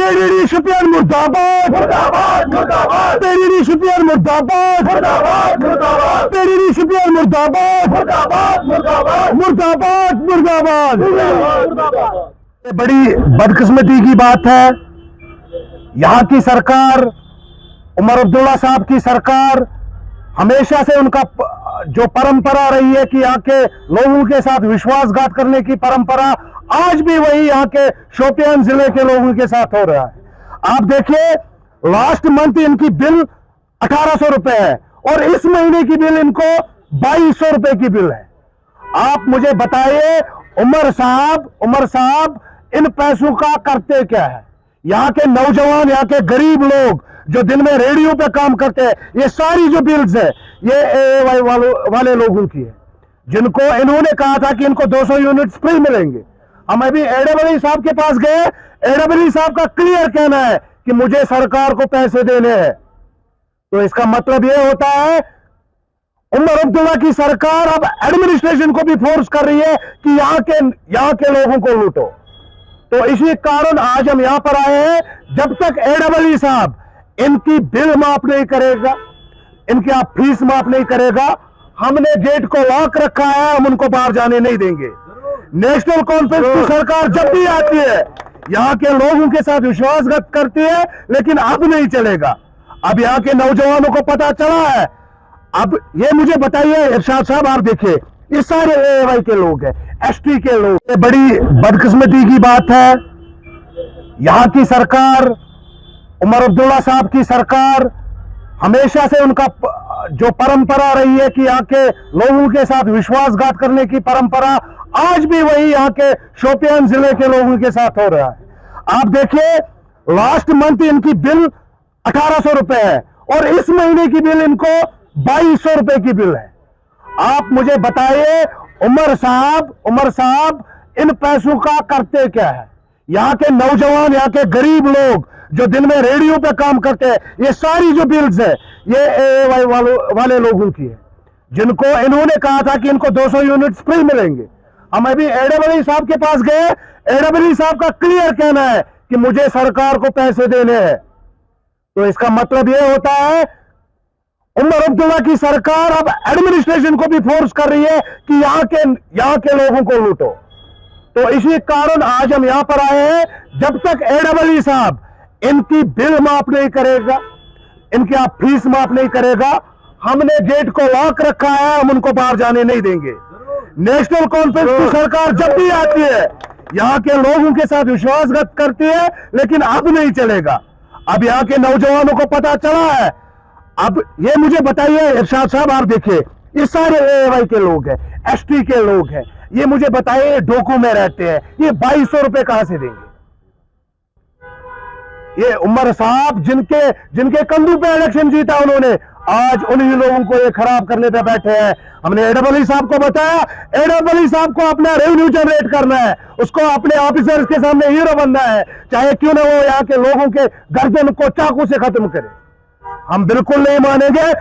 तेरी शपियान मुर्दाबाद मुर्दाबाद मुर्दाबाद, तेरी शपियान मुर्दाबाद मुर्दाबाद मुर्दाबाद, तेरी शपियान मुर्दाबाद मुर्दाबाद मुर्दाबाद मुर्दाबाद मुर्दाबाद मुर्दाबाद। बड़ी बदकिस्मती की बात है, यहाँ की सरकार, उमर अब्दुल्ला साहब की सरकार, हमेशा से उनका जो परंपरा रही है कि यहाँ के लोगों के साथ विश्वासघात करने की परंपरा, आज भी वही यहाँ के शोपियान जिले के लोगों के साथ हो रहा है। आप देखिए, लास्ट मंथ इनकी बिल 1800 रुपए है और इस महीने की बिल इनको 2200 रुपए की बिल है। आप मुझे बताइए उमर साहब इन पैसों का करते क्या है? यहाँ के नौजवान, यहाँ के गरीब लोग जो दिन में रेडियो पे काम करते हैं, ये सारी जो बिल्स है ये AAY वाले लोगों की है, जिनको इन्होंने कहा था कि इनको 200 यूनिट्स फ्री मिलेंगे। हम अभी AAY साहब के पास गए, AAY साहब का क्लियर कहना है कि मुझे सरकार को पैसे देने हैं। तो इसका मतलब ये होता है उमर अब्दुल्ला की सरकार अब एडमिनिस्ट्रेशन को भी फोर्स कर रही है कि यहाँ के लोगों को लूटो। तो इसी कारण आज हम यहां पर आए हैं। जब तक AAY साहब इनकी बिल माफ नहीं करेगा, इनकी आप फीस माफ नहीं करेगा, हमने गेट को लॉक रखा है, हम उनको बाहर जाने नहीं देंगे। नेशनल कॉन्फ्रेंस की सरकार जब भी आती है यहाँ के लोगों के साथ विश्वासघात करती है, लेकिन अब नहीं चलेगा। अब यहाँ के नौजवानों को पता चला है। अब ये मुझे बताइए इरशाद साहब, आप देखिए ये सारे AAY के लोग हैं, ST के लोग। ये बड़ी बदकिस्मती की बात है, यहाँ की सरकार, उमर अब्दुल्ला साहब की सरकार, हमेशा से उनका जो परंपरा रही है कि यहाँ के लोगों के साथ विश्वासघात करने की परंपरा, आज भी वही यहाँ के शोपियान जिले के लोगों के साथ हो रहा है। आप देखिए, लास्ट मंथ इनकी बिल 1800 रुपए है और इस महीने की बिल इनको 2200 रुपए की बिल है। आप मुझे बताइए उमर साहब इन पैसों का करते क्या है? यहाँ के नौजवान, यहाँ के गरीब लोग जो दिन में रेडियो पे काम करते हैं, ये सारी जो बिल्स है ये AAY वाले लोगों की है, जिनको इन्होंने कहा था कि इनको 200 यूनिट्स फ्री मिलेंगे। हम अभी AAY साहब के पास गए, AAY साहब का क्लियर कहना है कि मुझे सरकार को पैसे देने हैं। तो इसका मतलब यह होता है उमर अब्दुल्ला की सरकार अब एडमिनिस्ट्रेशन को भी फोर्स कर रही है कि यहाँ के लोगों को लूटो। तो इसी कारण आज हम यहां पर आए हैं। जब तक AAY साहब इनकी बिल माफ नहीं करेगा, इनकी आप फीस माफ नहीं करेगा, हमने गेट को लॉक रखा है, हम उनको बाहर जाने नहीं देंगे। नेशनल कॉन्फ्रेंस की सरकार जब भी आती है यहाँ के लोगों के साथ विश्वासघात करती है, लेकिन अब नहीं चलेगा। अब यहाँ के नौजवानों को पता चला है। अब ये मुझे बताइए इरशाद साहब, आप देखिए ये सारे AAY के लोग हैं, ST के लोग हैं, ये मुझे बताइए डोकू में रहते हैं, ये 2200 रुपए कहां से देंगे? ये उमर साहब जिनके कंधों पे इलेक्शन जीता उन्होंने, आज उन्हीं लोगों को ये खराब करने पे बैठे हैं। हमने AAY साहब को बताया, AAY साहब को अपना रेवेन्यू जनरेट करना है, उसको अपने ऑफिसर्स के सामने हीरो बनना है, चाहे क्यों ना वो यहाँ के लोगों के गर्दन को चाकू से खत्म करे। हम बिल्कुल नहीं मानेंगे।